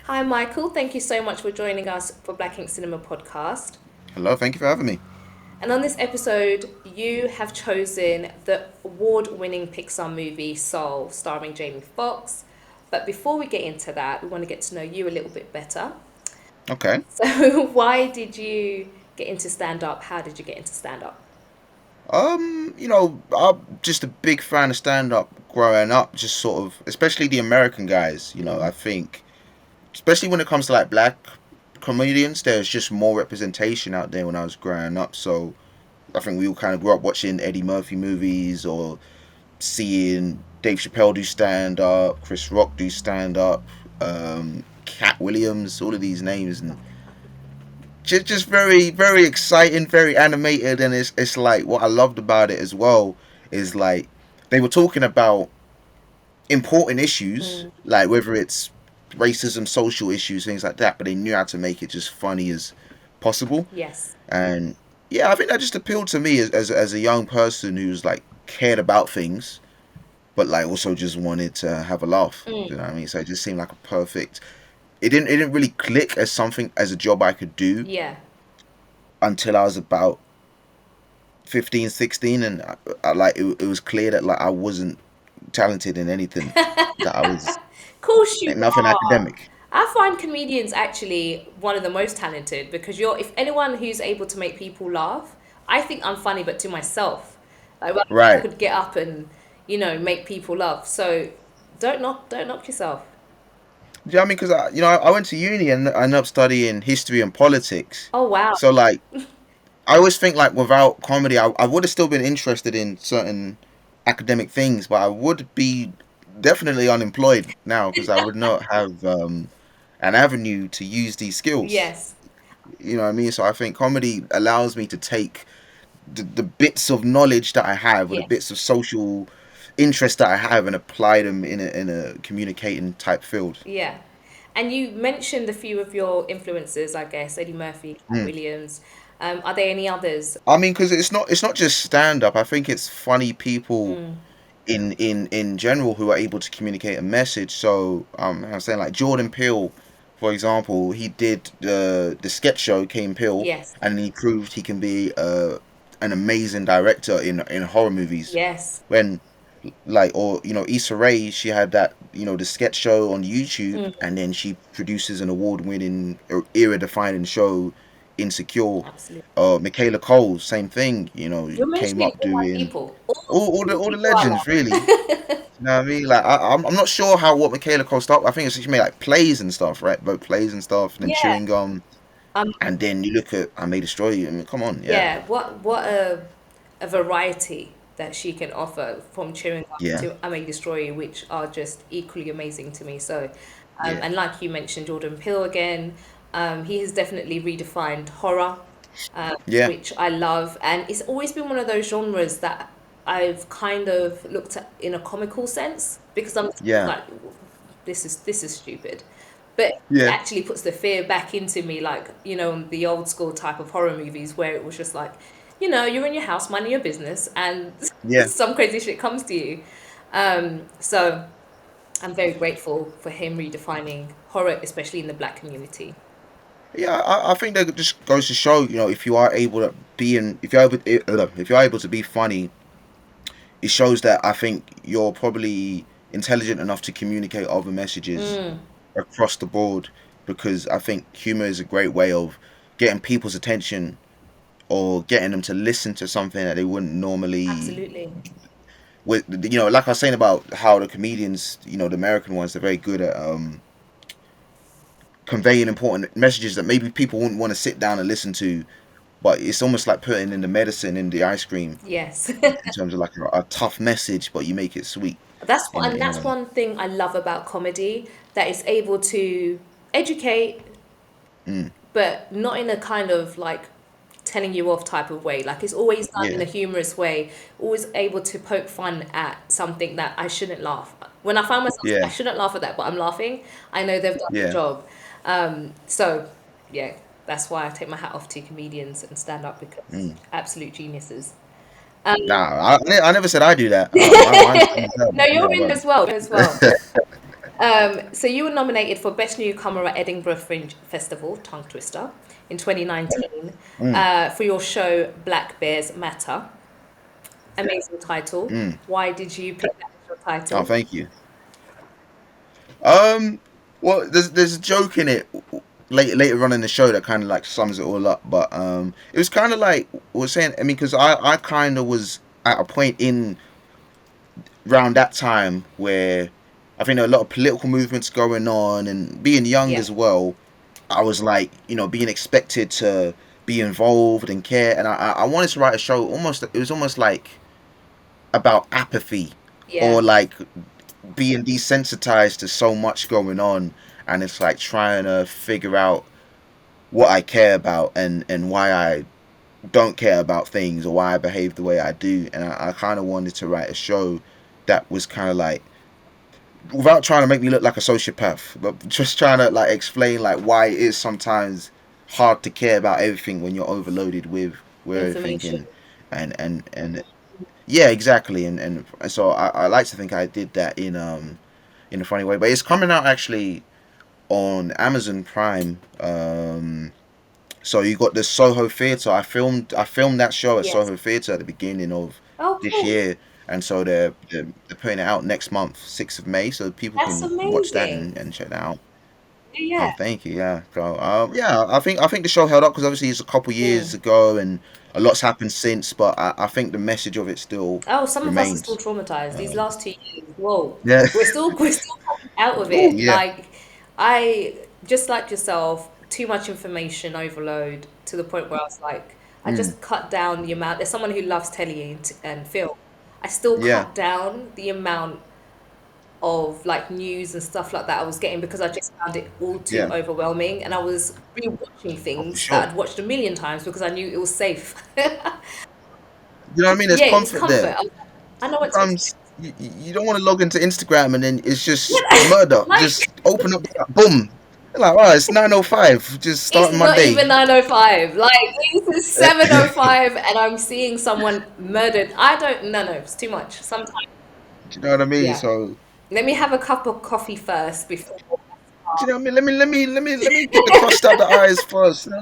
Hi, Michael. Thank you so much for joining us for Black Ink Cinema podcast. Hello, thank you for having me. And on this episode, you have chosen the award-winning Pixar movie Soul, starring Jamie Foxx. But before we get into that, we want to get to know you a little bit better. Okay. So, why did you get into stand-up? How did you get into stand-up? I'm just a big fan of stand up growing up, just sort of, especially the American guys, I think, especially when it comes to like black comedians, there's just more representation out there when I was growing up. So I think we all kind of grew up watching Eddie Murphy movies or seeing Dave Chappelle do stand up, Chris Rock do stand up, Cat Williams, all of these names, and just very very exciting, very animated, and it's like what I loved about it as well is like they were talking about important issues, Mm, like whether it's racism, social issues, things like that, but they knew how to make it just funny as possible. yes. And yeah, I think that just appealed to me as a young person who's like cared about things, but like also just wanted to have a laugh. Do you Mm, know what I mean? So it just seemed like a perfect. It didn't really click as something as a job I could do yeah. until I was about 15, 16, and it was clear that like I wasn't talented in anything, that I was Of course you nothing are. academic. I find comedians actually one of the most talented because if anyone who's able to make people laugh, I think I'm funny, but to myself. Like well, I Right. could get up and, make people laugh. So don't knock yourself. Yeah, I mean, because I went to uni and I ended up studying history and politics. Oh wow. So like, I always think like without comedy, I would have still been interested in certain academic things, but I would be definitely unemployed now because I would not have an avenue to use these skills. Yes. You know what I mean? So I think comedy allows me to take the bits of knowledge that I have or the Yes. bits of social interest that I have and apply them in a communicating type field. Yeah. And you mentioned a few of your influences, I guess, Eddie Murphy, Cat Mm. Williams. Are there any others? I mean, because it's not just stand up. I think it's funny people Mm. in general who are able to communicate a message. So I'm saying like Jordan Peele, for example, he did the sketch show Key and Peele, Yes. and he proved he can be an amazing director in horror movies. Yes. When like or Issa Rae, she had that the sketch show on YouTube, Mm. and then she produces an award-winning, era defining show, Insecure. Absolutely. Michaela Cole, same thing, You're came mentioning up all my doing people. all the People I legends, really. You know what I mean? Like I'm not sure how what Michaela Cole started. I think it's she made like plays and stuff, right? Both plays and stuff, and then Yeah. chewing gum, Um, and then you look at I May Destroy You. I mean, come on, yeah, yeah, what a variety that she can offer from chewing gum yeah, to I May Destroy You, which are just equally amazing to me. So, yeah, and like you mentioned, Jordan Peele again, he has definitely redefined horror, yeah, which I love, and it's always been one of those genres that I've kind of looked at in a comical sense because I'm yeah, like, this is stupid. But it yeah, actually puts the fear back into me, like, the old school type of horror movies where it was just like, you're in your house minding your business and yeah. some crazy shit comes to you. So I'm very grateful for him redefining horror, especially in the black community. Yeah, I think that just goes to show, if you are able to be if you're able, if you're able to be funny, it shows that I think you're probably intelligent enough to communicate other messages Mm, across the board. Because I think humor is a great way of getting people's attention or getting them to listen to something that they wouldn't normally. absolutely. With like I was saying about how the comedians, the American ones, they're very good at conveying important messages that maybe people wouldn't want to sit down and listen to, but it's almost like putting in the medicine in the ice cream Yes. in terms of like a tough message, but you make it sweet And in that's a one thing I love about comedy, that it's able to educate, mm, but not in a kind of like telling you off type of way. Like it's always done in yeah, a humorous way, always able to poke fun at something that I shouldn't laugh. When I find myself saying, I yeah, shouldn't laugh at that, but I'm laughing, I know they've done the yeah. job. So yeah, that's why I take my hat off to comedians and stand up because Mm. absolute geniuses. Nah, I never said I do that. Mine stands out. No, Yeah, you're in well, as well. As well. So you were nominated for Best Newcomer at Edinburgh Fringe Festival, tongue twister, in 2019 Mm, for your show Black Bears Matter. Amazing title. mm. Why did you pick that as your Oh, title? thank you. Um, well, there's a joke in it later on in the show that kind of like sums it all up. But it was kind of like was saying. I mean, because I kind of was at a point in around that time where I think there were a lot of political movements going on, and being young Yeah, as well, I was like, being expected to be involved and care, and I wanted to write a show. Almost, it was almost like about apathy, yeah, or like being desensitized to so much going on, and it's like trying to figure out what I care about and why I don't care about things, or why I behave the way I do. And I kind of wanted to write a show that was kind of like, without trying to make me look like a sociopath, but just trying to like explain like why it is sometimes hard to care about everything when you're overloaded with everything. information. And yeah, exactly. And so I like to think I did that in a funny way. But it's coming out actually on Amazon Prime. So you got the Soho Theatre. I filmed that show at Yes. Soho Theatre at the beginning of Oh, this cool. year, and so they're putting it out next month, 6th of May, so people That's can watch that amazing. and check that out. Yeah. Oh, thank you. Yeah. So yeah, I think the show held up because obviously it's a couple years Mm. ago and a lot's happened since, but I think the message of it still Oh, some of us are still remains. traumatized. These Um, last 2 years, whoa, yeah. we're still coming out of Oh it. yeah. Like, I just like yourself, too much information overload to the point where I was like, I Mm, just cut down the amount. There's someone who loves telly and film. I still yeah. cut down the amount of like news and stuff like that I was getting because I just found it all too Yeah. overwhelming, and I was rewatching Oh, for things that sure. I'd watched a million times because I knew it was safe. You know what I mean? There's Yeah, it was comfort comfort. there. I was like, I know what to expect. Sometimes you don't want to log into Instagram and then it's just Yeah, murder. like Just open up, boom. You're like, oh, it's 9:05. Just it's starting my not day. even 9:05. Like it is 7:05, and I'm seeing someone murdered. I don't. No, no, it's too much. Sometimes, Do you know what I mean? yeah. So, Let me have a cup of coffee first before. do you know what I mean? Let me get the crust out the eyes first. You know,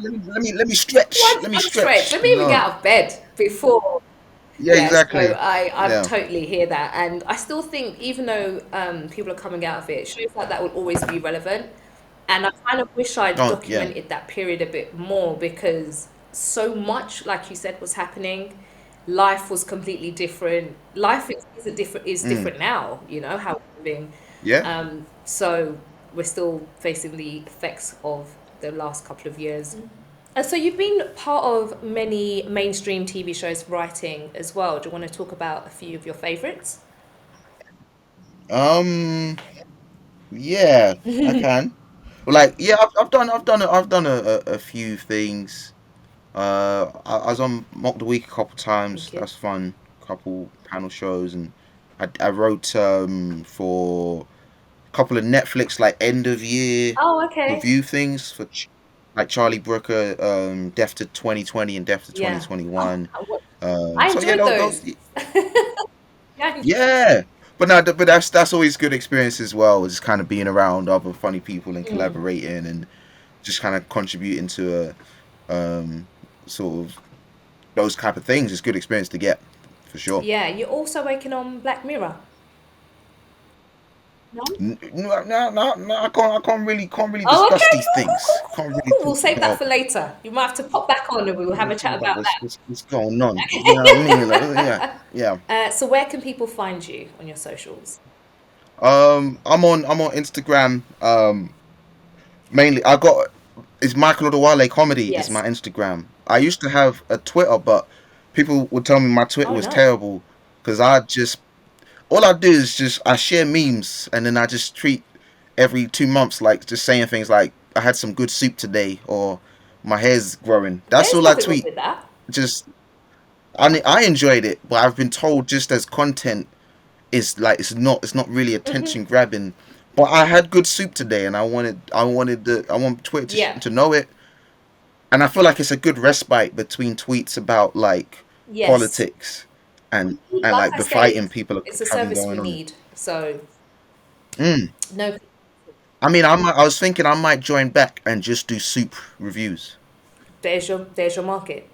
let me stretch. Let me One stretch. stretch. Let me You even get know? out of bed before. Yeah, Yeah, so exactly. I Yeah. totally hear that, and I still think even though people are coming out of it, shows like that will always be relevant. And I kind of wish I'd Oh, yeah. documented that period a bit more because so much, like you said, was happening. Life was completely different. Life isn't different is Mm. different now. You know how we're living. Yeah. So we're still facing the effects of the last couple of years. So you've been part of many mainstream TV shows writing as well. Do you want to talk about a few of your favorites? Um. Yeah, I can. Well, like, yeah, I've done a few things. I was on Mock the Week a couple times. Thank you. That's fun. Couple panel shows, and I wrote for a couple of Netflix like end of year Oh, okay. review things for like Charlie Brooker, Death to 2020 and Death to Yeah. Oh, 2021. I So yeah, enjoyed those those. Yeah. yeah. But no, but that's always good experience as well. Just kind of being around other funny people and Mm. collaborating and just kind of contributing to a sort of those type of things. It's good experience to get for sure. Yeah, you're also working on Black Mirror. No? No, no, no, no, I can't really Oh, discuss okay. these Cool, cool, things. cool, cool, Can't cool, really cool. We'll talk save that about for later. You might have to pop back on and we will have a chat about about what's going on. You know what I mean? Like, yeah, yeah. that. So where can people find you on your socials? I'm on Instagram. Mainly, I got it's Michael Odewale comedy is Yes. my Instagram. I used to have a Twitter, but people would tell me my Twitter Oh was no. terrible because I just all I do is just I share memes and then I just tweet every 2 months like just saying things like I had some good soup today or my hair's growing. That's There's all I nothing wrong tweet. with that. Just I enjoyed it, but I've been told just as content is like it's not really Hmm. attention grabbing. But I had good soup today, and I want Twitter Yeah. to know it, and I feel like it's a good respite between tweets about like Yes. politics and Like like I the said, fighting people are it's a having service we going on. need. So Mm. No, I mean, I was thinking I might join back and just do soup reviews. there's your market.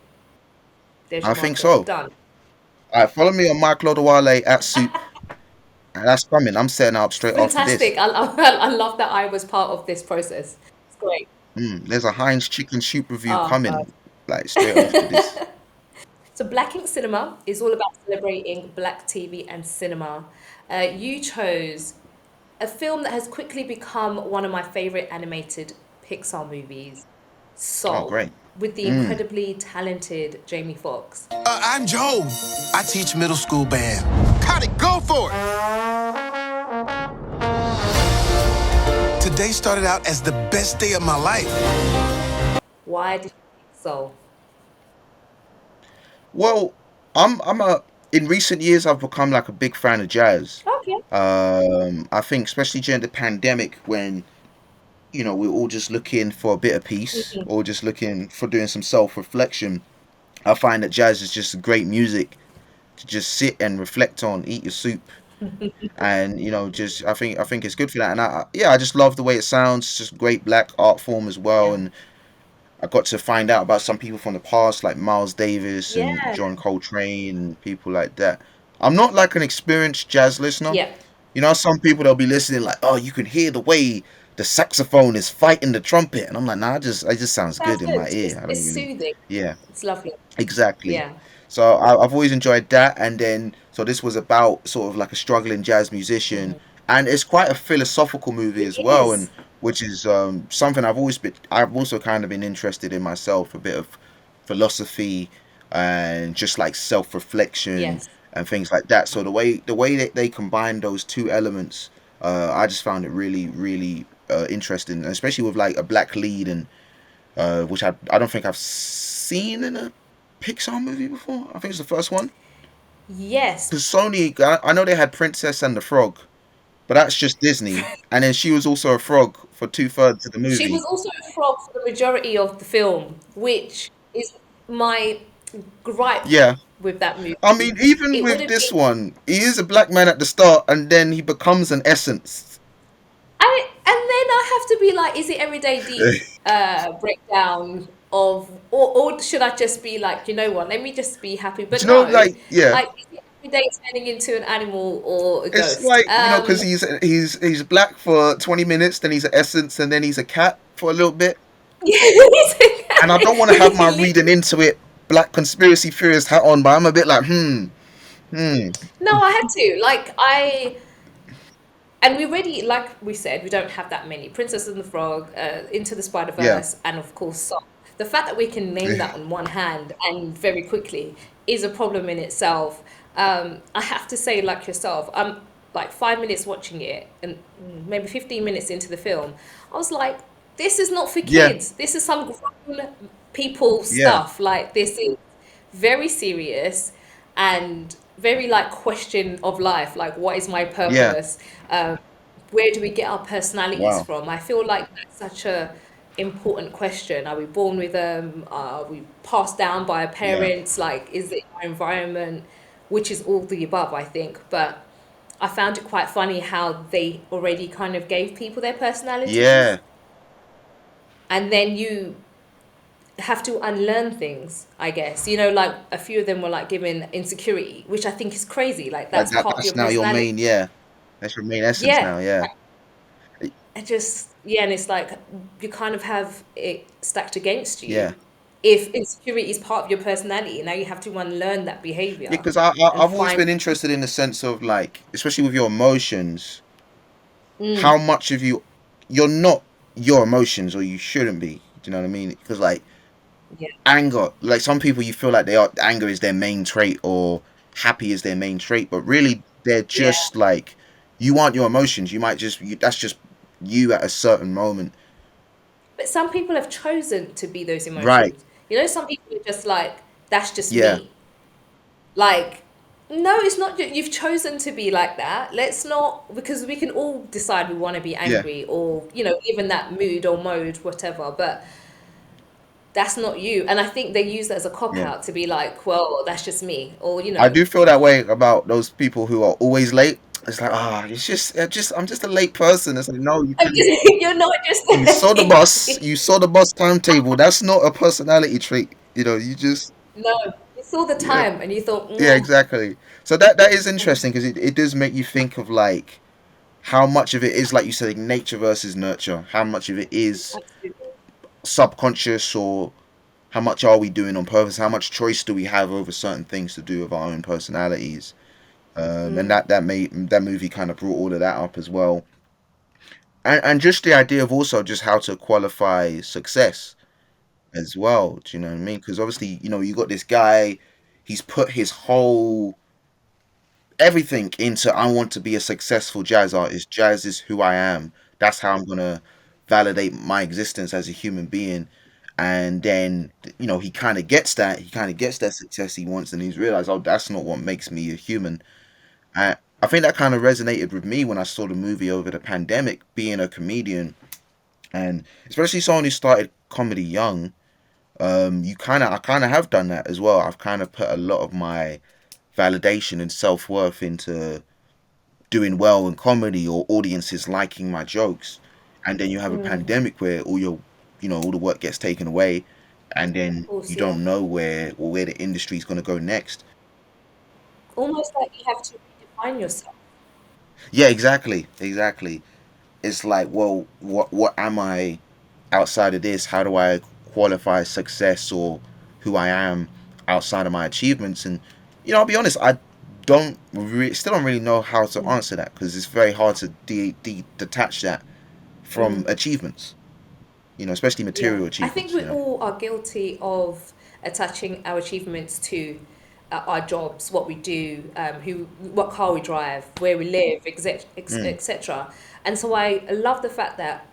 There's I your think market. so. Done. All right, follow me on Michael Odewale at soup, and that's coming. I'm setting up straight after this. Fantastic. I love that I was part of this process. It's great. There's a Heinz chicken soup review Oh, God. coming, like straight after this. So Black Ink Cinema is all about celebrating black TV and cinema. You chose a film that has quickly become one of my favorite animated Pixar movies, Oh, Soul, great. with the Mm. incredibly talented Jamie Foxx. I'm Joe. I teach middle school band. Got it, go for it. Today started out as the best day of my life. Why did you pick Soul? Well, I'm a in recent years I've become like a big fan of jazz. Okay. I think especially during the pandemic when we're all just looking for a bit of peace Mhm. or just looking for doing some self-reflection. I find that jazz is just great music to just sit and reflect on, eat your soup, and just I think it's good for that. And I just love the way it sounds. It's just great black art form as well. Yeah. And I got to find out about some people from the past, like Miles Davis and Yeah. John Coltrane and people like that. I'm not like an experienced jazz listener. Yeah. Some people they'll be listening like, oh, you can hear the way the saxophone is fighting the trumpet, and I'm like, nah, it just sounds Sounds good in good. my ear. I don't It's really, soothing. yeah, It's lovely. exactly. Yeah. So I've always enjoyed that, and then so this was about sort of like a struggling jazz musician, Mhm. and it's quite a philosophical movie It as well, and is. which is something I've also kind of been interested in myself, a bit of philosophy and just like self reflection Yes. and things like that. So the way that they combine those two elements, I just found it really really interesting, especially with like a black lead and which I don't think I've seen in a Pixar movie before. I think it's the first one. Yes. Because Sony, I know they had Princess and the Frog, but that's just Disney. And then she was also a frog for 2/3 of the She movie. was also a frog for the majority of the film, which is my gripe Yeah. with that movie. I mean, even It would with have this been, one, he is a black man at the start, and then he becomes an essence. and then I have to be like, is it everyday deep breakdown of, or should I just be like, you know what, let me just be happy? Do But you know, no, like, yeah, like, is it everyday turning into an animal or a it's ghost? like because he's black for 20 minutes, then he's an essence, and then he's a cat for a little bit. And I don't want to have my Literally. reading into it black conspiracy theorist hat on, but I'm a bit like, hmm. No, I had to. And we already, like we said, we don't have that many. Princess and the Frog, Into the Yeah. Spider-Verse, and of course, Soul. The fact that we can name that on one hand and very quickly is a problem in itself. I have to say, like yourself, I'm like 5 minutes watching it, and maybe 15 minutes into the film, I was like, this is not for Yeah. kids. This is some grown people Yeah. stuff. Like, this is very serious and very like question of life, like what is my Yeah. purpose, where do we get our personalities Wow. from? I feel like that's such a important question. Are we born with them? Are we passed down by our Yeah. parents? Like, is it our environment? Which is all the above, I think. But I found it quite funny how they already kind of gave people their personalities, Yeah. and then you have to unlearn things, I guess. Like a few of them were like given insecurity, which I think is crazy. Like, Like that's part of that's your now your personality. main, yeah. That's your main essence Yeah. now, yeah. I just, yeah, and it's like you kind of have it stacked against Yeah. you. If insecurity is part of your personality, now you have to unlearn that Yeah, behavior because and I've always find. been interested in the sense of like, especially with your emotions, how Mm, much of you're not your emotions, or you shouldn't be. Do you know what I mean? Because like yeah, anger, like some people you feel like anger is their main trait, or happy is their main trait, but really they're yeah. just like you aren't your emotions. You might that's just you at a certain moment. But some people have chosen to be those Right. emotions. Some people are just like, that's just Yeah. me. Like, no, it's not. You've chosen to be like that. Let's not, because we can all decide we want to be Yeah. angry or, even that mood or mode, whatever. But that's not you. And I think they use that as a cop Yeah. out to be like, well, that's just me. Or, I do feel that way about those people who are always late. it's like, I'm just a late person. It's like, no, You're not just you saw the bus, you saw the bus timetable. That's not a personality trait. You just, no. You saw the yeah, time and you thought, yeah, mm, exactly. So that is interesting because it does make you think of like how much of it is, like you said, like, nature versus nurture. How much of it is absolutely. subconscious, or how much are we doing on purpose? How much choice do we have over certain things to do with our own personalities? And that movie kind of brought all of that up as well, and just the idea of also just how to qualify success as well. Do you know what I mean? Because obviously, you got this guy, he's put his whole everything into, I want to be a successful jazz artist. Jazz is who I am. That's how I'm gonna validate my existence as a human being. And then he kind of gets that. He kind of gets that success he wants, and he's realized, oh, that's not what makes me a human. I think that kind of resonated with me when I saw the movie over the pandemic. Being a comedian, and especially someone who started comedy young, I kind of have done that as well. I've kind of put a lot of my validation and self worth into doing well in comedy or audiences liking my jokes, and then you have a Mm, pandemic where all the work gets taken away, and of then you course, yeah. don't know where the industry is going to go next. Almost like you have to redefine yourself. Yeah, exactly. It's like, well, what am I outside of this? How do I qualify success or who I am outside of my achievements? And I'll be honest, I still don't really know how to answer that, because it's very hard to detach that from Mm. achievements. Especially Yeah, material I think achievements. we all are guilty of attaching our achievements to our jobs, what we do, what car we drive, where we live, etc., Mm, etc. And so I love the fact that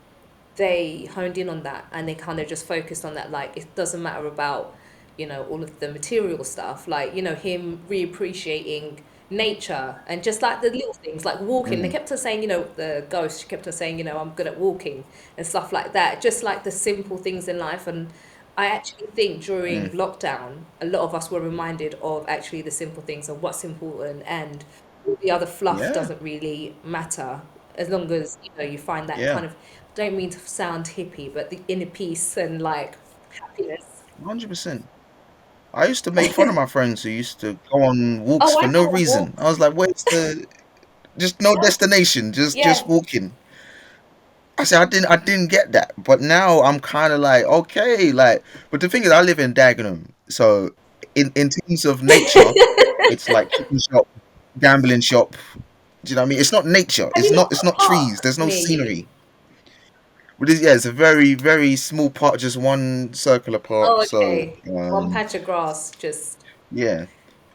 they honed in on that and they kind of just focused on that. Like it doesn't matter about all of the material stuff. Like him reappreciating nature and just like the little things like walking. They mm, kept on saying the ghost. She kept on saying I'm good at walking and stuff like that. Just like the simple things in life. And I actually think during mm. lockdown, a lot of us were reminded of actually the simple things of what's important, and all the other fluff Yeah, doesn't really matter as long as you find that yeah, kind of, don't mean to sound hippie, but the inner peace and like happiness. 100%. I used to make fun of my friends who used to go on walks Oh, for I no go on reason. I was walks. like, where's the just no destination, just Yeah, walking. I said I didn't get that, but now I'm kind of like, okay, like, but the thing is, I live in Dagenham, so in terms of nature, it's like chicken shop, gambling shop. Do you know what I mean? It's not nature. have you not It's got a not trees. park There's no near you? scenery. But it's a very very small part, just one circular park. Oh, So okay, one patch of grass just. yeah.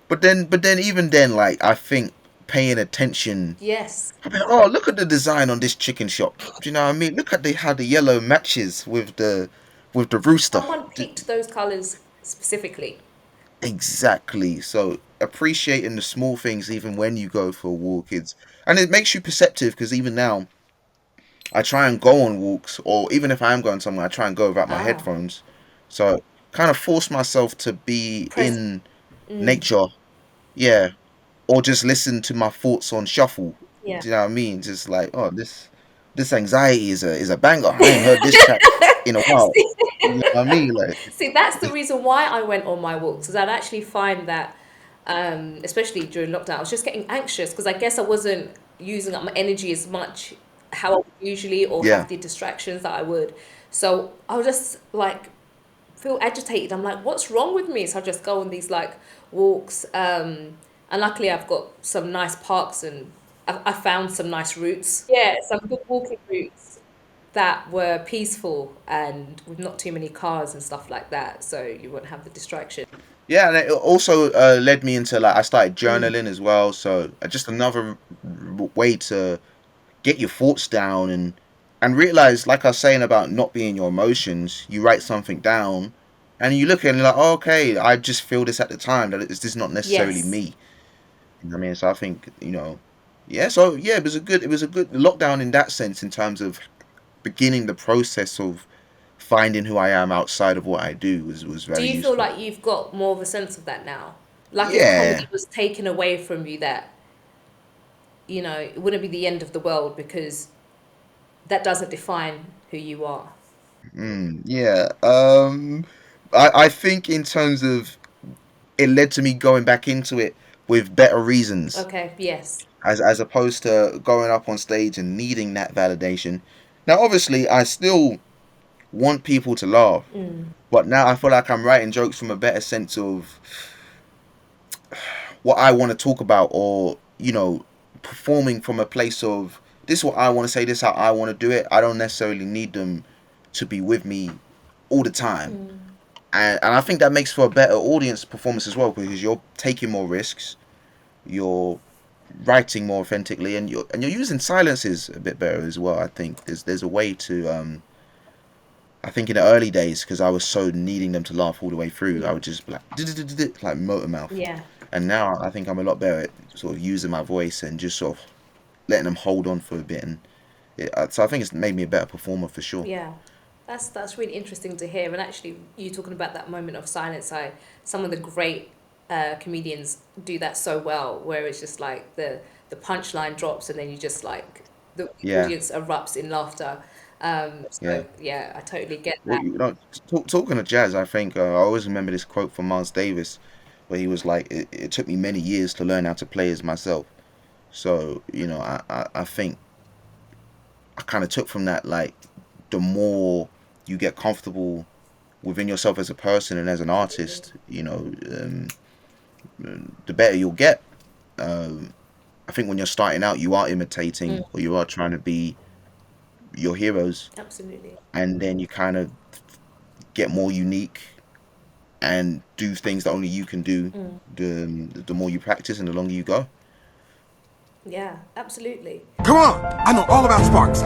But then even then, like, I think paying attention. Yes, I mean, oh, look at the design on this chicken shop. Do you know what I mean? Look at how the yellow matches with the rooster. someone picked those colors specifically. Exactly. So appreciating the small things, even when you go for a walk, and it makes you perceptive. Because even now, I try and go on walks, or even if I am going somewhere, I try and go without my Ah, headphones. So kind of force myself to be present. in Mm, nature. Yeah, or just listen to my thoughts on shuffle. yeah. Do you know what I mean? Just like, oh, this anxiety is a banger. I ain't heard this track in a while. You know what I mean? Like, See, that's the reason why I went on my walks, because I'd actually find that, especially during lockdown, I was just getting anxious because I guess I wasn't using up my energy as much how I would usually, or yeah, have the distractions that I would. So I was just like feel agitated. I'm like, what's wrong with me? So I just go on these like walks, and luckily I've got some nice parks, and I found some nice routes. Yeah, some good walking routes that were peaceful and with not too many cars and stuff like that, so you wouldn't have the distraction. yeah. And it also led me into, like, I started Mm. journaling as well. So just another way to get your thoughts down, and realize, like I was saying about not being your emotions, you write something down, and you look at it and you're like, oh, okay, I just feel this at the time. That this is not necessarily Yes. me. You know what I mean? So I think, yeah. So yeah, it was a good lockdown in that sense, in terms of beginning the process of finding who I am outside of what I do was Do very you feel useful. like you've got more of a sense of that now? Like if Yeah, comedy was taken away from you, that you know, it wouldn't be the end of the world because that doesn't define who you are. Yeah. I think in terms of it led to me going back into it with better reasons, Okay, yes. as opposed to going up on stage and needing that validation. Now, obviously, I still want people to laugh, but now I feel like I'm writing jokes from a better sense of what I want to talk about, or performing from a place of this is what I want to say, this is how I want to do it. I don't necessarily need them to be with me all the time. And I think that makes for a better audience performance as well, because you're taking more risks, you're writing more authentically, and you're using silences a bit better as well. I think there's a way to I think in the early days, because I was so needing them to laugh all the way through, I would just be like motor mouth. Yeah. And now I think I'm a lot better at sort of using my voice and just sort of letting them hold on for a bit, and so I think it's made me a better performer for sure. Yeah, that's really interesting to hear. And actually, you talking about that moment of silence, some of the great comedians do that so well, where it's just like the punchline drops and then you just like the Yeah, audience erupts in laughter. yeah. So yeah, I totally get Well, that. talking of jazz, I think I always remember this quote from Miles Davis, where he was like, "It took me many years to learn how to play as myself." So I think I kind of took from that, like, the more you get comfortable within yourself as a person and as an artist, the better you'll get. Um, I think when you're starting out, you are imitating, or you are trying to be your heroes, Absolutely. and then you kind of get more unique and do things that only you can do. The more you practice and the longer you go. Yeah, absolutely. Come on, I know all about sparks.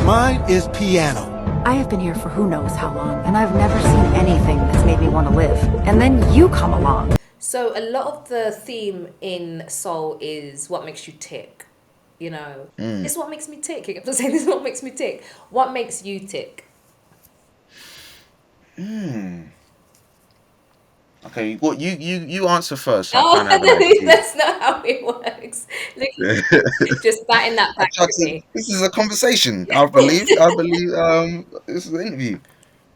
Mine is piano. I have been here for who knows how long, and I've never seen anything that's made me want to live. And then you come along. So a lot of the theme in soul is what makes you tick. You know, this is what makes me tick. You have to say this is what makes me tick. What makes you tick? Okay, well, you answer first. So I Oh, kind of have an idea. that's not how it works. Look, just batting that I back tried to to. me. This is a conversation. I believe. I believe. This is an interview.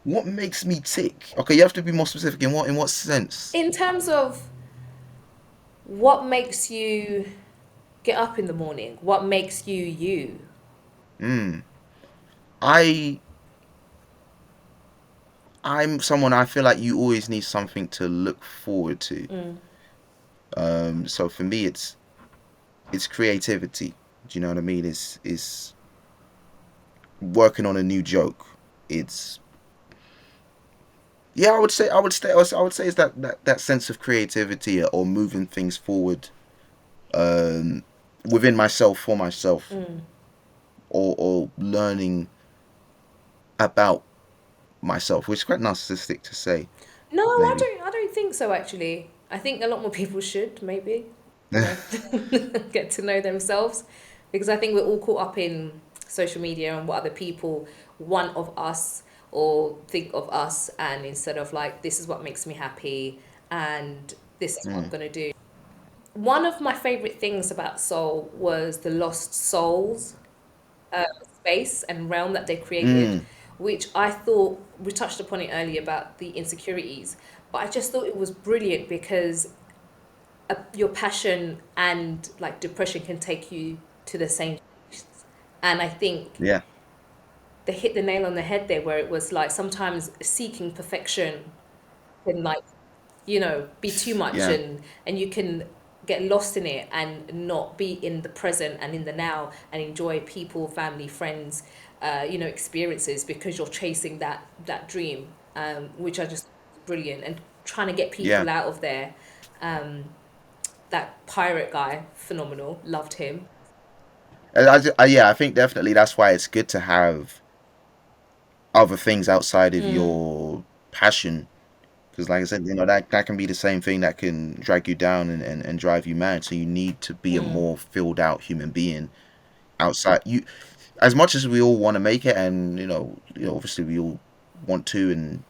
What makes me tick? Okay, you have to be more specific. In what sense? In terms of what makes you get up in the morning, what makes you you? I I'm someone, I feel like you always need something to look forward to. So for me, it's creativity. Do you know what I mean? It's working on a new joke. It's yeah. I would say it's that sense of creativity, or moving things forward, um, within myself, for myself, or learning about myself, which is quite narcissistic to say, No, I maybe. don't. I don't think so. Actually, I think a lot more people should maybe, you know, get to know themselves, because I think we're all caught up in social media and what other people want of us or think of us, and instead of like, this is what makes me happy and this is what I'm gonna do. One of my favorite things about Soul was the Lost Souls space and realm that they created, Mm, which I thought we touched upon it earlier about the insecurities, but I just thought it was brilliant because your passion and like depression can take you to the same place. And I think yeah, they hit the nail on the head there, where it was like sometimes seeking perfection can like, you know, be too much, yeah, and you can get lost in it and not be in the present and in the now and enjoy people, family, friends, you know, experiences, because you're chasing that dream, which I just brilliant, and trying to get yeah. people out of there. Um, that pirate guy, phenomenal, loved him. Yeah, I think definitely that's why it's good to have other things outside of Mm, your passion. Because, like I said, that can be the same thing that can drag you down and drive you mad. So you need to be a mm, more filled out human being outside you. As much as we all want to make it, and obviously we all want to, and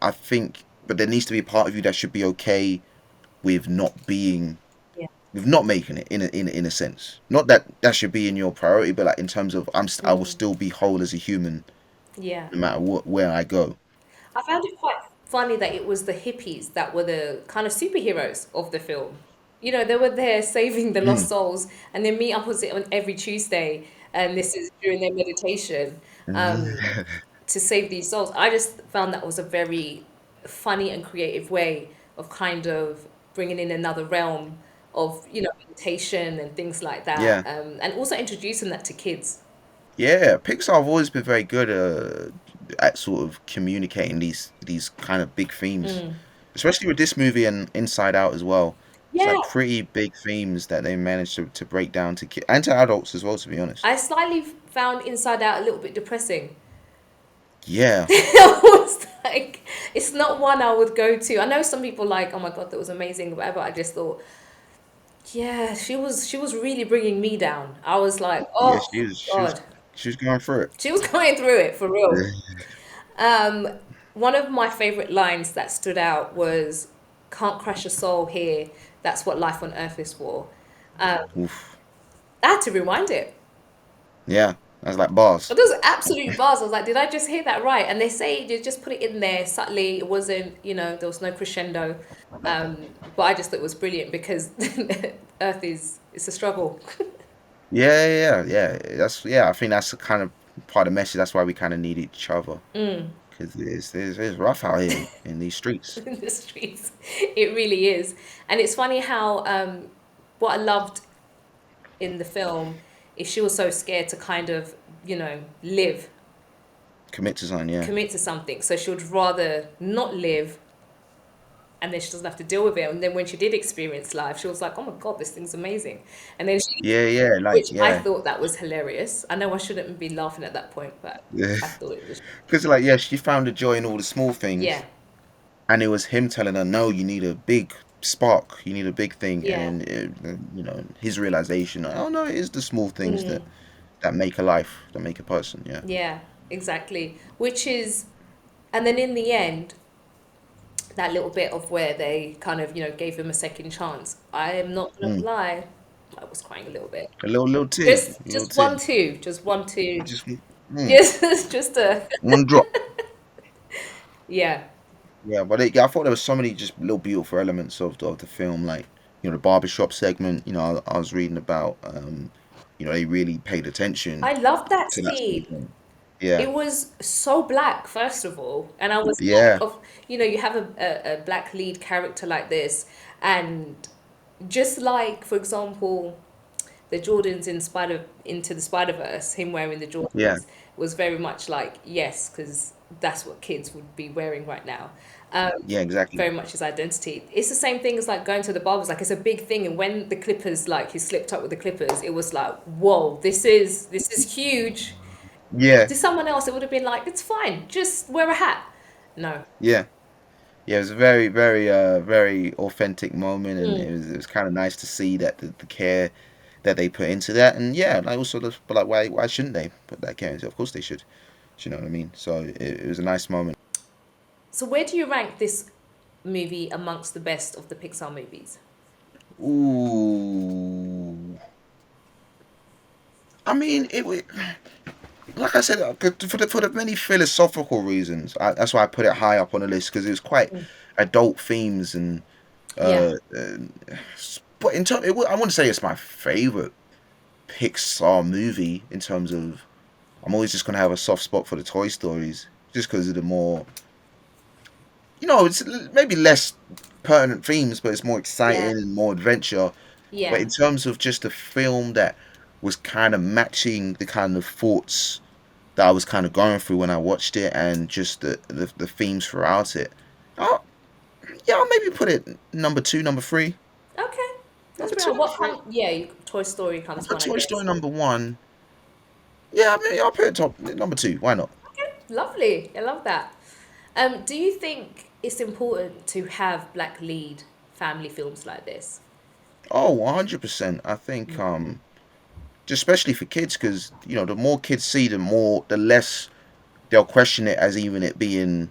I think, but there needs to be a part of you that should be okay with not being yeah, with not making it in a sense. Not that that should be in your priority, but like in terms of I will still be whole as a human Yeah. no matter where I go. I found it quite funny that it was the hippies that were the kind of superheroes of the film. You know, they were there saving the lost Mm. souls, and they meet opposite on every Tuesday, and this is during their meditation, um, to save these souls. I just found that was a very funny and creative way of kind of bringing in another realm of, you know, meditation and things like that, Yeah, and also introducing that to kids. yeah. Pixar have always been very good at sort of communicating these kind of big themes, Mm. especially with this movie and Inside Out as well. It's Yeah, like pretty big themes that they managed to break down to kids and to adults as well. To be honest, I slightly found Inside Out a little bit depressing. yeah, I was like, it's not one I would go to. I know some people like, oh my God, that was amazing, whatever. I just thought, yeah, she was really bringing me down. I was like, yeah. oh God, She was going through it. she was going through it for real. Um, One of my favorite lines that stood out was, "Can't crash a soul here. That's what life on Earth is for." Um, Oof. I had to rewind it. Yeah, that's like bars. But those are absolute bars. I was like, did I just hear that right? And they say you just put it in there subtly. It wasn't, you know, there was no crescendo. But I just thought it was brilliant because Earth is, it's a struggle. Yeah, yeah, yeah. I think that's the kind of part of the message. That's why we kind of need each other Mm. because it's rough out here in these streets. In the streets. It really is. And it's funny how what I loved in the film is she was so scared to kind of, you know, live, Commit to something, yeah. commit to something. So she would rather not live, and then she doesn't have to deal with it. And then when she did experience life, she was like, oh my God, this thing's amazing. And then she, Yeah, yeah, like which I yeah, thought that was hilarious. I know I shouldn't be laughing at that point, but yeah. I thought it was, Because like yeah, she found the joy in all the small things, yeah, and it was him telling her, no, you need a big spark, you need a big thing, yeah. and you know his realization, oh no, it is the small things Mm, that make a life, that make a person, yeah. yeah, exactly. Which is, and then in the end, that little bit of where they kind of, you know, gave him a second chance. I am not gonna Mm. lie, I was crying a little bit. A little tear, Just a little just tear, one two, just one two. just Yes, just a one drop. yeah. Yeah, but yeah, I thought there was so many just little beautiful elements of the film, like you know the barbershop segment. You know, I was reading about, you know, they really paid attention I love that to that sort of scene. thing. Yeah, It was so black, first of all, and I was like, yeah, of, you know, you have a black lead character like this, and just like, for example, the Jordans in Spider Into the Spider-Verse, him wearing the yeah, Jordans was very much like, yes, because that's what kids would be wearing right now. Um, yeah, exactly. Very much his identity. It's the same thing as like going to the barbers. Like it's a big thing, and when the Clippers, like he slipped up with the Clippers, it was like, whoa, this is huge. Yeah, To someone else, it would have been like, it's fine, just wear a hat. No. yeah, yeah. It was a very, very, very authentic moment, and Mm. it was kind of nice to see that the care that they put into that, and yeah, like also, but like, why shouldn't they put that care into it? Of course they should. Do you know what I mean? So it was a nice moment. So where do you rank this movie amongst the best of the Pixar movies? Ooh. I mean, like I said, for the many philosophical reasons, that's why I put it high up on the list because it was quite Mm. adult themes and. Yeah. But I wouldn't say it's my favorite Pixar movie in terms of. I'm always just gonna have a soft spot for the Toy Stories, just because of the more. You know, it's maybe less pertinent themes, but it's more exciting Yeah. and more adventure. But Yeah. in terms of just a film that was kind of matching the kind of thoughts that I was kind of going through when I watched it, and just the themes throughout it. Oh, yeah, I'll maybe put it number two, number three. Okay. That's Number pretty two, hard. number What three. come? Yeah, Toy Story I'll comes put one, I Toy Story guess. number one. Yeah, I mean, I'll put it top number two. Why not? Okay. Lovely. I love that. Do you think it's important to have black lead family films like this? Oh, 100%. I think, just especially for kids, because you know, the more kids see, the less they'll question it as even it being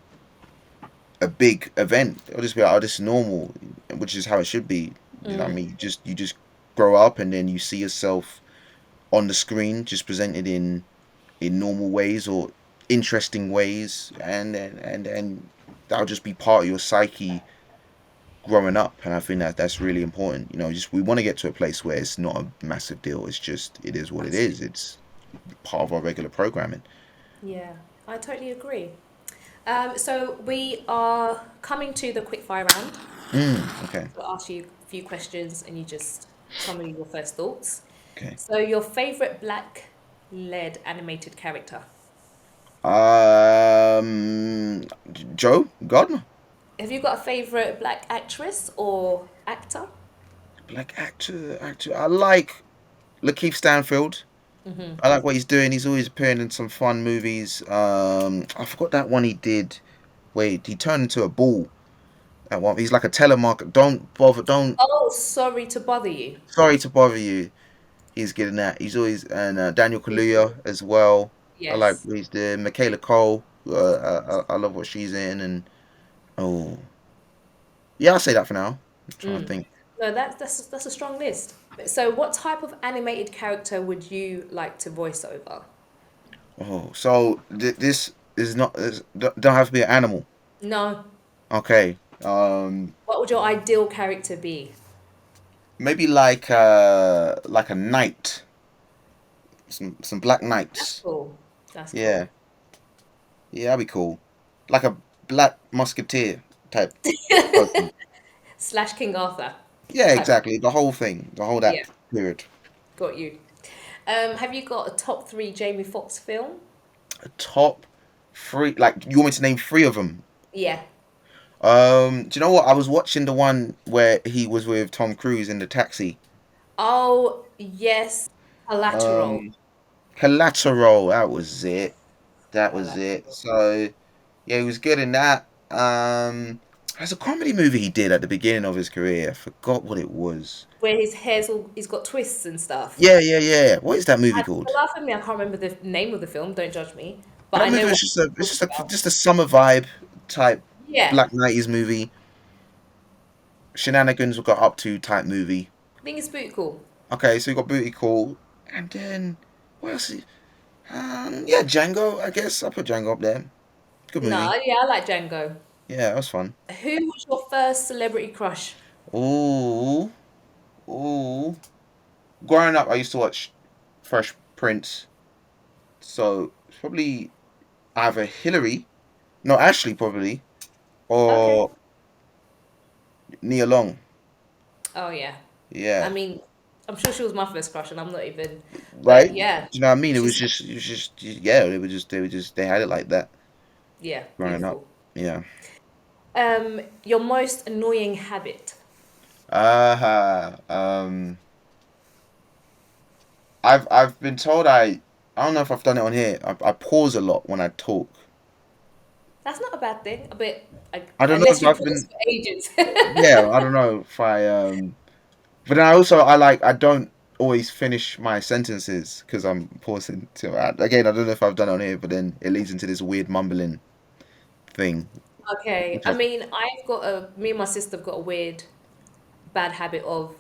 a big event. It'll just be like, oh, this is normal, which is how it should be. You know what I Mm. mean? You just grow up and then you see yourself on the screen just presented in normal ways or interesting ways, and that'll just be part of your psyche growing up. And I think that's really important. Just we want to get to a place where it's not a massive deal. It's just it is what it is. It's part of our regular programming. Yeah, I totally agree. So we are coming to the quickfire round. Okay. I'll ask you a few questions and you just tell me your first thoughts. Okay. So your favorite black-led animated character? Joe Gardner. Have you got a favorite black actress or actor? Black actor. I like Lakeith Stanfield. I like what he's doing. He's always appearing in some fun movies. I forgot that one he did. Wait, he turned into a ball. That one. He's like a telemarketer. Don't bother. Don't. Oh, sorry to bother you. Sorry to bother you. He's getting that. He's always and Daniel Kaluuya as well. Yes. I like what he's doing. Michaela Cole. I love what she's in. And yeah, I'll say that for now. I'm trying to think. No, that's a strong list. So what type of animated character would you like to voice over? So this is not. Don't have to be an animal. No. Okay. What would your ideal character be? Maybe like a knight. Some black knights. That's cool. That's cool. Yeah. Yeah, that'd be cool. Like a black musketeer type person. / King Arthur. Yeah, exactly. The whole thing. The whole that Yeah. period. Got you. Have you got a top 3 Jamie Foxx film? A top 3. Like, you want me to name 3 of them? Yeah. Do you know what? I was watching the one where he was with Tom Cruise in the taxi. Oh, yes. Collateral. Collateral. That was it. So, yeah, he was good in that. There's a comedy movie he did at the beginning of his career. I forgot what it was. Where his hair's all, he's got twists and stuff. Yeah. What is that movie called? Laugh at me, I can't remember the name of the film. Don't judge me. But That I know movie what was just a summer vibe type yeah. Black 90s movie. Shenanigans we got up to type movie. I think it's pretty cool. Okay, so you got Booty Call, and then what else? Yeah, Django. I guess I'll put Django up there. Good movie. No, yeah, I like Django. Yeah, that was fun. Who was your first celebrity crush? Ooh. Growing up, I used to watch Fresh Prince, so it's probably either Ashley probably, or Nia Long. Oh yeah. Yeah. I mean, I'm sure she was my first crush, and I'm not even. Right. Yeah. Do you know what I mean? It was just yeah. They had it like that. Yeah. Growing up. Beautiful. Yeah. Your most annoying habit? I've been told I don't know if I've done it on here. I pause a lot when I talk. That's not a bad thing. But I don't know unless if you I've pause been. for ages. Yeah, I don't know if I. But then I don't always finish my sentences because I'm pausing. Again, I don't know if I've done it on here, but then it leads into this weird mumbling thing. Okay. I mean, me and my sister have got a weird, bad habit of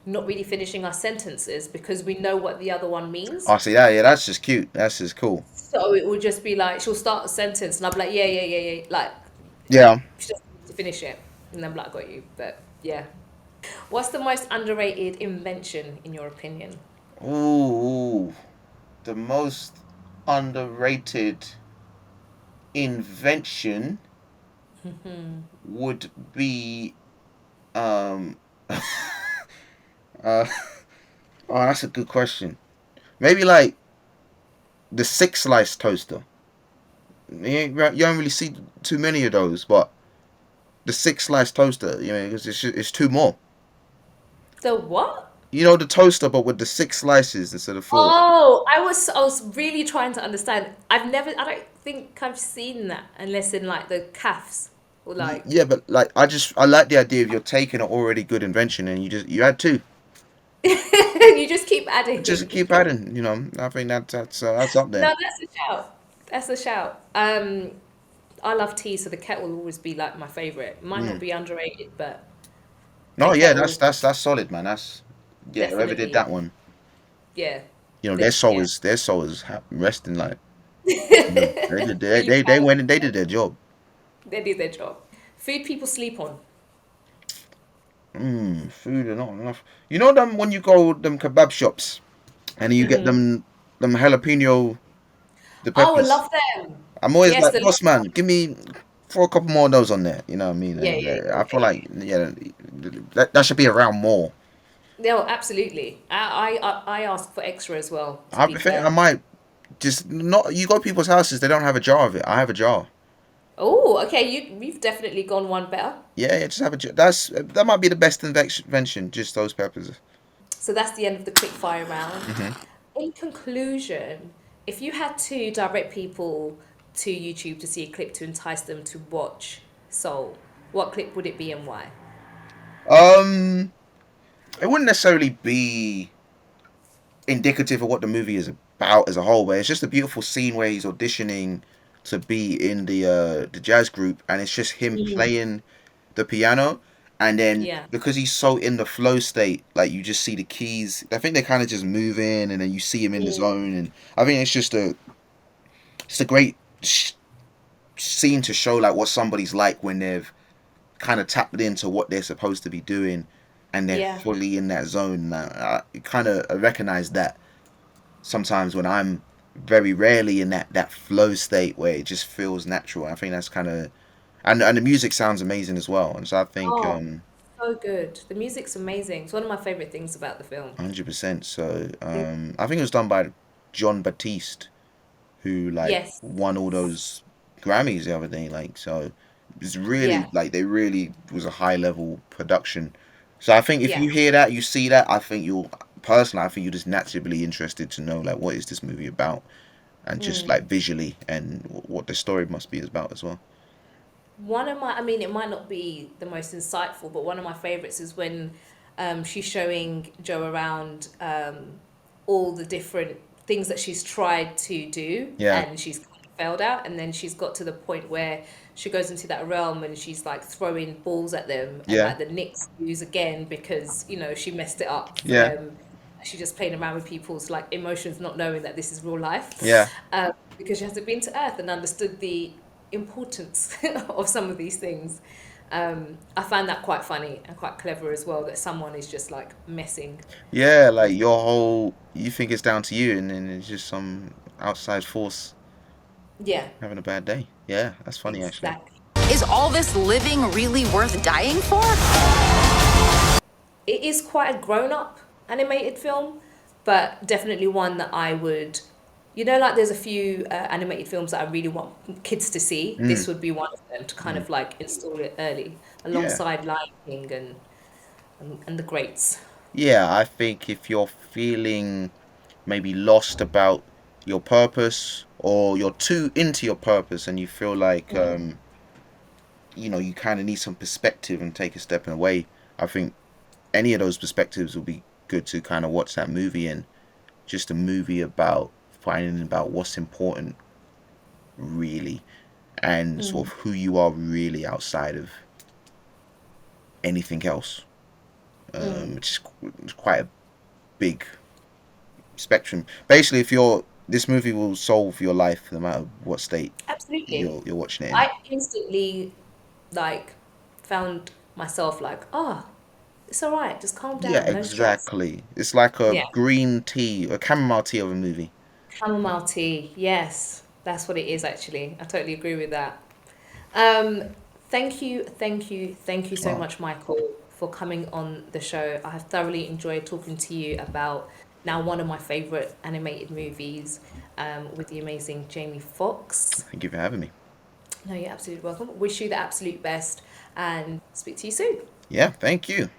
not really finishing our sentences because we know what the other one means. Oh, see that? Yeah, that's just cute. That's just cool. So it will just be like, she'll start a sentence and I'll be like, yeah. Like, yeah. She doesn't need to finish it. And I'm like, got you. But yeah. What's the most underrated invention in your opinion? Ooh. The most underrated invention would be that's a good question. Maybe like the 6-slice toaster. You don't really see too many of those, but the 6-slice toaster, it's 2 more. The what? The toaster, but with the 6 slices instead of 4. Oh, I was really trying to understand. I don't think I've seen that unless in like the cafes or like. Yeah, but like I like the idea of you're taking an already good invention and you add 2. You just keep adding. Just keep adding. I think that's up there. No, that's a shout. I love tea, so the kettle will always be like my favorite. Might not be underrated, but. No, yeah, that's solid, man. That's Yeah, whoever did that one, Yeah. you know, Yeah. their soul is resting. Like, you know, they went and they did their job. They did their job. Food people sleep on. Food are not enough. You know them when you go them kebab shops and you get them jalapeno the Oh, I peppers. love them. I'm always Yes, like, the boss man, give me throw a couple more of those on there. You know what I mean? yeah, yeah, I feel yeah. like that should be around more. No, absolutely. I ask for extra as well, to I be think I fair. might just not. You go to people's houses, they don't have a jar of it. I have a jar. Oh, okay. You've definitely gone one better. Yeah, just have a jar. That might be the best invention. Just those peppers. So that's the end of the quick fire round. Hmm. In conclusion, if you had to direct people to YouTube to see a clip to entice them to watch Soul, what clip would it be and why? Um, it wouldn't necessarily be indicative of what the movie is about as a whole, but it's just a beautiful scene where he's auditioning to be in the jazz group, and it's just him playing the piano, and then Yeah. because he's so in the flow state, like you just see the keys. I think they kind of just move in, and then you see him in the zone, and I think it's a great scene to show like what somebody's like when they've kind of tapped into what they're supposed to be doing, and they're Yeah. fully in that zone. Now, I kind of recognize that sometimes when I'm very rarely in that flow state where it just feels natural. I think that's kind of and the music sounds amazing as well. And so I think Oh, so good. The music's amazing. It's one of my favorite things about the film. 100%. So I think it was done by John Batiste, who like Yes. won all those Grammys the other day. Like so, it's really Yeah. like they really was a high level production. So I think if Yeah. you hear that, you see that, I think you'll personally, I think you're just naturally interested to know like what is this movie about, and just like visually and what the story must be about as well. I mean, it might not be the most insightful, but one of my favorites is when she's showing Joe around all the different things that she's tried to do Yeah, and she's kind of failed at. And then she's got to the point where she goes into that realm and she's like throwing balls at them and yeah, like the Knicks lose again because, she messed it up for yeah, them. She just playing around with people's like emotions, not knowing that this is real life. yeah, Because she hasn't been to Earth and understood the importance of some of these things. I find that quite funny and quite clever as well, that someone is just like messing. yeah. Like you think it's down to you, and then it's just some outside force Yeah, having a bad day. Yeah, that's funny actually. exactly. Is all this living really worth dying for? It is quite a grown-up animated film, but definitely one that I would, like there's a few animated films that I really want kids to see. This would be one of them to kind of like install it early, Yeah, alongside Lion King and the greats. yeah. I think if you're feeling maybe lost about your purpose, or you're too into your purpose and you feel like you kind of need some perspective and take a step away, I think any of those perspectives will be good to kind of watch that movie. And just a movie about finding about what's important really, and sort of who you are really outside of anything else, which is quite a big spectrum. Basically, if you're this movie will solve your life no matter what state Absolutely. you're watching it in. I instantly like found myself like, it's all right, just calm Yeah, down, no stress. exactly. It's like a Yeah, green tea, a chamomile tea of a movie. chamomile tea. Yes, that's what it is actually. I totally agree with that. Um, thank you so Oh, much, Michael, for coming on the show. I have thoroughly enjoyed talking to you about now one of my favorite animated movies, with the amazing Jamie Foxx. thank you for having me. No, you're absolutely welcome. Wish you the absolute best and speak to you soon. Yeah, thank you.